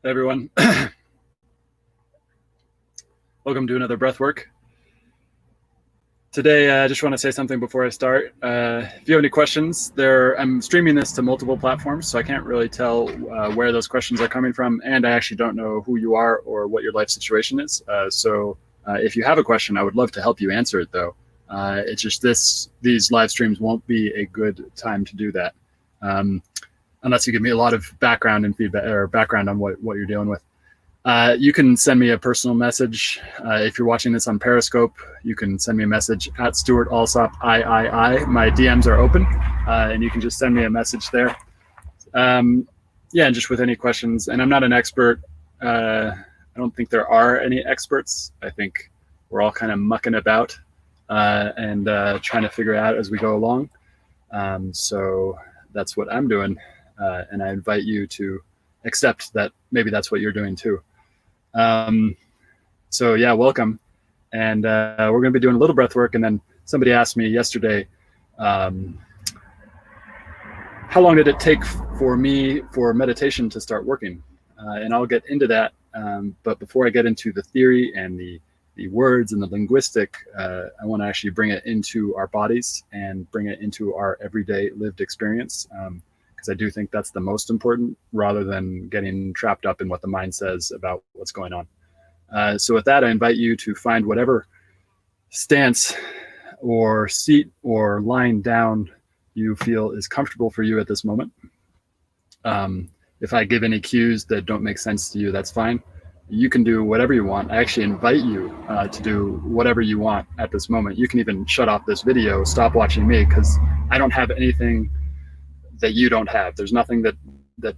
Hey everyone. Welcome to another breathwork. Today, I just want to say something before I start. If you have any questions, I'm streaming this to multiple platforms, so I can't really tell where those questions are coming from, and I actually don't know who you are or what your life situation is. So if you have a question, I would love to help you answer it, though. It's just these live streams won't be a good time to do that, unless you give me a lot of background and feedback or background on what you're dealing with. You can send me a personal message. If you're watching this on Periscope, you can send me a message at Stuart Alsop III. My DMs are open, and you can just send me a message there. Yeah, and just with any questions. And I'm not an expert. I don't think there are any experts. I think we're all kind of mucking about and trying to figure out as we go along. So that's what I'm doing. And I invite you to accept that maybe that's what you're doing too. So yeah, welcome. And we're going to be doing a little breath work. And then somebody asked me yesterday, how long did it take for me for meditation to start working? And I'll get into that. But before I get into the theory and the words and the linguistic, I want to actually bring it into our bodies and bring it into our everyday lived experience. Because I do think that's the most important, rather than getting trapped up in what the mind says about what's going on. So with that, I invite you to find whatever stance or seat or lying down you feel is comfortable for you at this moment. If I give any cues that don't make sense to you, that's fine. You can do whatever you want. I actually invite you to do whatever you want at this moment. You can even shut off this video, stop watching me, because I don't have anything that you don't have. There's nothing that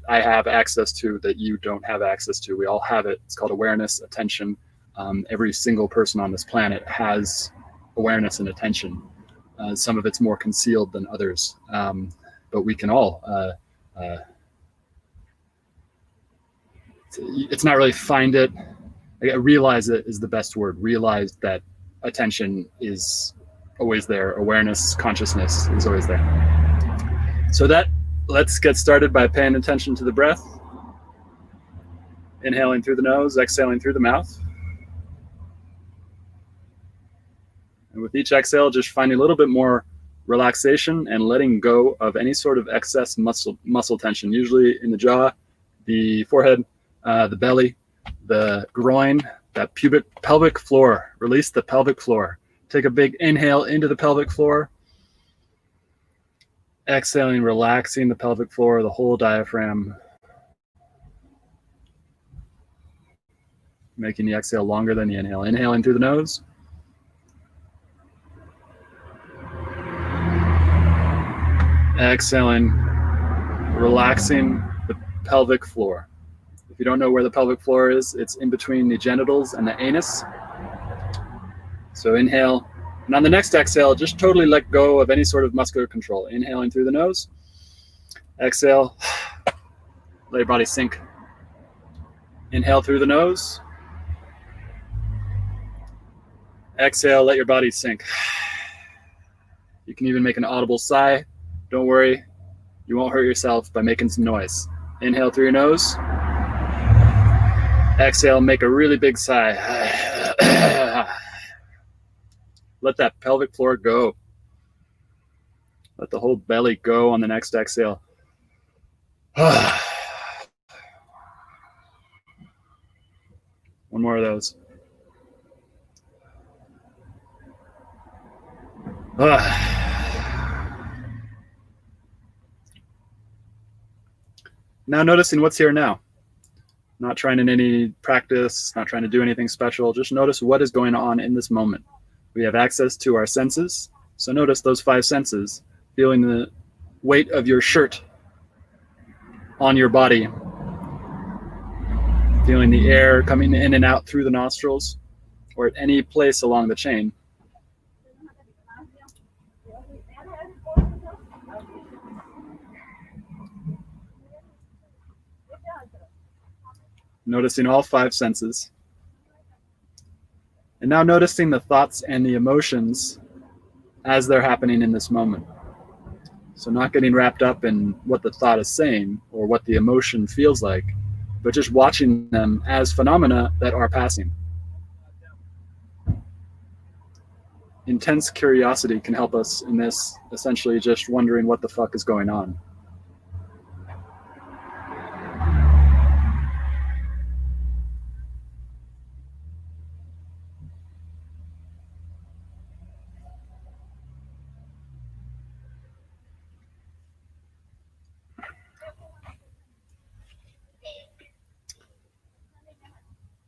I have access to that you don't have access to. We all have it. It's called awareness, attention. Every single person on this planet has awareness and attention. Some of it's more concealed than others, but we can all. It's not really find it. Realize it is the best word. Realize that attention is always there. Awareness, consciousness is always there. So let's get started by paying attention to the breath. Inhaling through the nose, exhaling through the mouth. And with each exhale, just finding a little bit more relaxation and letting go of any sort of excess muscle tension, usually in the jaw, the forehead, the belly, the groin, that pelvic floor. Release the pelvic floor. Take a big inhale into the pelvic floor. Exhaling, relaxing the pelvic floor, the whole diaphragm. Making the exhale longer than the inhale. Inhaling through the nose. Exhaling, relaxing the pelvic floor. If you don't know where the pelvic floor is, it's in between the genitals and the anus. So inhale. And on the next exhale, just totally let go of any sort of muscular control. Inhaling through the nose. Exhale. Let your body sink. Inhale through the nose. Exhale, let your body sink. You can even make an audible sigh. Don't worry, you won't hurt yourself by making some noise. Inhale through your nose. Exhale, make a really big sigh. Let that pelvic floor go. Let the whole belly go on the next exhale. One more of those. Now noticing what's here now. Not trying in any practice, not trying to do anything special. Just notice what is going on in this moment. We have access to our senses. So notice those 5 senses, feeling the weight of your shirt on your body, feeling the air coming in and out through the nostrils or at any place along the chain. Noticing all 5 senses. And now noticing the thoughts and the emotions as they're happening in this moment. So not getting wrapped up in what the thought is saying or what the emotion feels like, but just watching them as phenomena that are passing. Intense curiosity can help us in this, essentially just wondering what the fuck is going on.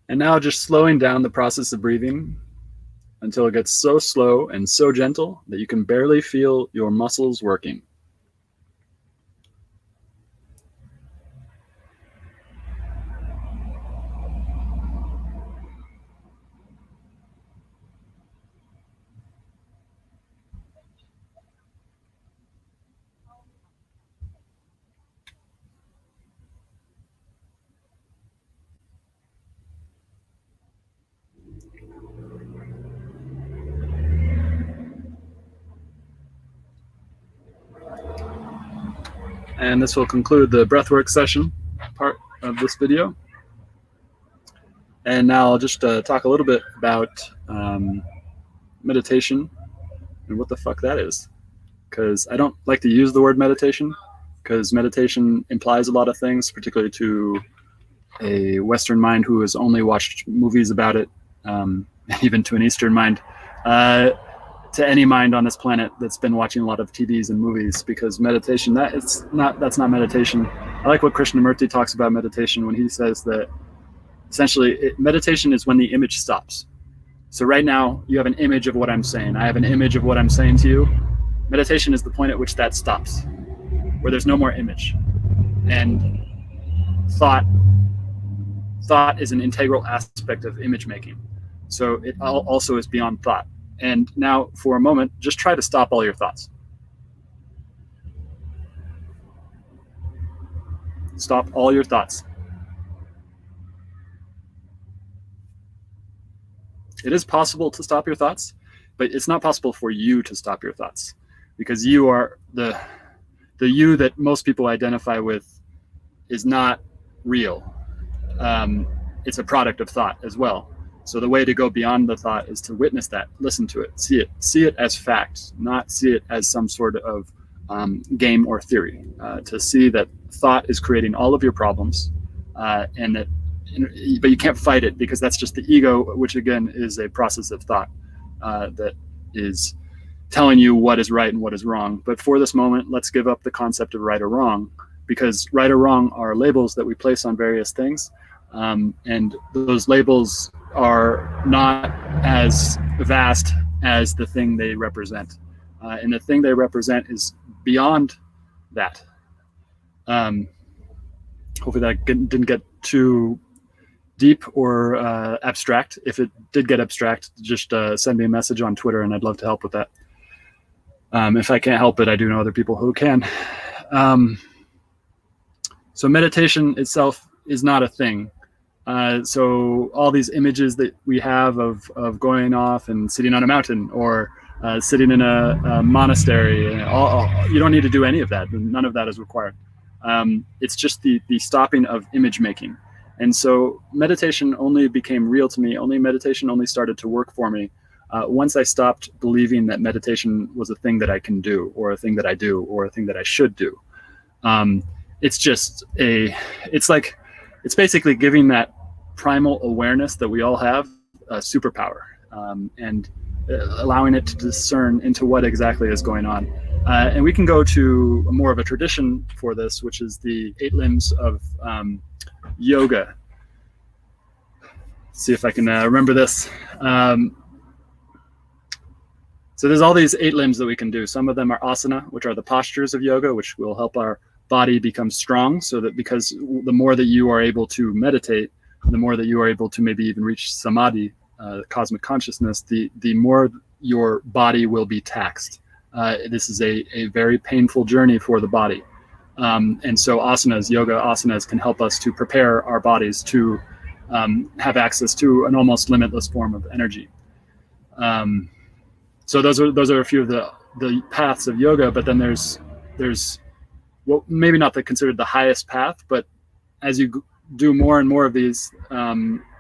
And now just slowing down the process of breathing until it gets so slow and so gentle that you can barely feel your muscles working. And this will conclude the breathwork session part of this video. And now I'll just talk a little bit about meditation and what the fuck that is. Because I don't like to use the word meditation, because meditation implies a lot of things, particularly to a Western mind who has only watched movies about it, even to an Eastern mind. To any mind on this planet that's been watching a lot of TVs and movies, because meditation, that's not meditation. I like what Krishnamurti talks about meditation when he says that essentially meditation is when the image stops. So right now you have an image of what I'm saying. I have an image of what I'm saying to you. Meditation is the point at which that stops, where there's no more image. And thought is an integral aspect of image making. So it also is beyond thought. And now, for a moment, just try to stop all your thoughts. Stop all your thoughts. It is possible to stop your thoughts, but it's not possible for you to stop your thoughts, because you are the you that most people identify with is not real. It's a product of thought as well. So the way to go beyond the thought is to witness that, listen to it, see it as fact, not see it as some sort of game or theory. To see that thought is creating all of your problems, but you can't fight it, because that's just the ego, which again is a process of thought that is telling you what is right and what is wrong. But for this moment, let's give up the concept of right or wrong, because right or wrong are labels that we place on various things. And those labels are not as vast as the thing they represent. And the thing they represent is beyond that. Hopefully that didn't get too deep or abstract. If it did get abstract, just send me a message on Twitter and I'd love to help with that. If I can't help it, I do know other people who can. So meditation itself is not a thing. So all these images that we have of going off and sitting on a mountain, or sitting in a monastery, you don't need to do any of that. None of that is required. It's just the stopping of image making. And so meditation only became real to me, meditation only started to work for me once I stopped believing that meditation was a thing that I can do, or a thing that I do, or a thing that I should do. It's basically giving that primal awareness that we all have a superpower, and allowing it to discern into what exactly is going on. And we can go to more of a tradition for this, which is the 8 limbs of yoga. See if I can remember this. So there's all these 8 limbs that we can do. Some of them are asana, which are the postures of yoga, which will help our body become strong, so that because the more that you are able to meditate, the more that you are able to maybe even reach samadhi, cosmic consciousness, the more your body will be taxed. This is a very painful journey for the body. And so asanas, yoga asanas, can help us to prepare our bodies to have access to an almost limitless form of energy. So those are a few of the paths of yoga, but then there's well, maybe not considered the highest path, but as you do more and more of these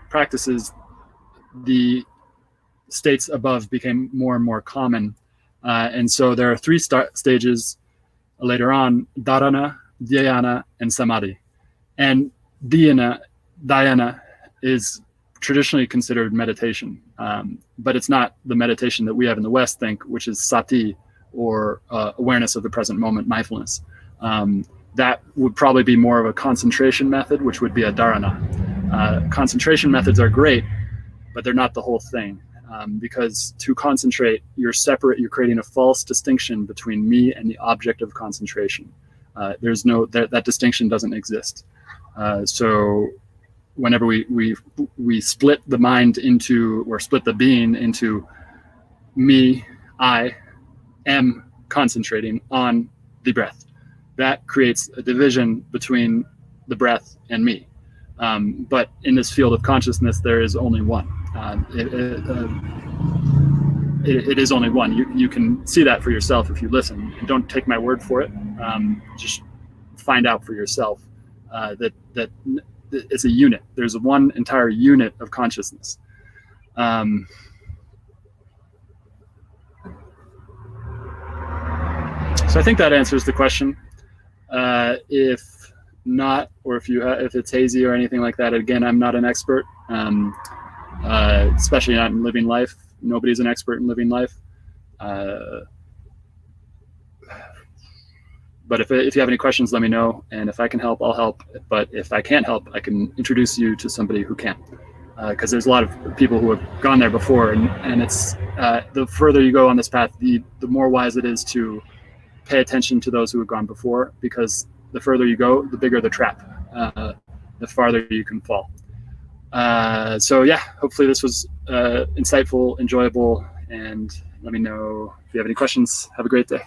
practices, the states above became more and more common. And so there are three stages later on: dharana, dhyana, and samadhi. And dhyana is traditionally considered meditation, but it's not the meditation that we have in the West think, which is sati, or awareness of the present moment, mindfulness. That would probably be more of a concentration method, which would be a dharana. Concentration methods are great, but they're not the whole thing. Because to concentrate, you're creating a false distinction between me and the object of concentration. There's no, that distinction doesn't exist. So whenever we split the mind into, or split the being into me, I am concentrating on the breath, that creates a division between the breath and me. But in this field of consciousness, there is only one. It is only one. You can see that for yourself if you listen. And don't take my word for it. Just find out for yourself that it's a unit. There's one entire unit of consciousness. So I think that answers the question. If not, or if it's hazy or anything like that, again, I'm not an expert, especially not in living life. Nobody's an expert in living life. But if you have any questions, let me know. And if I can help, I'll help. But if I can't help, I can introduce you to somebody who can. Because there's a lot of people who have gone there before. And it's the further you go on this path, the more wise it is to pay attention to those who have gone before, because the further you go, the bigger the trap, the farther you can fall. So yeah, hopefully this was insightful, enjoyable, and let me know if you have any questions. Have a great day.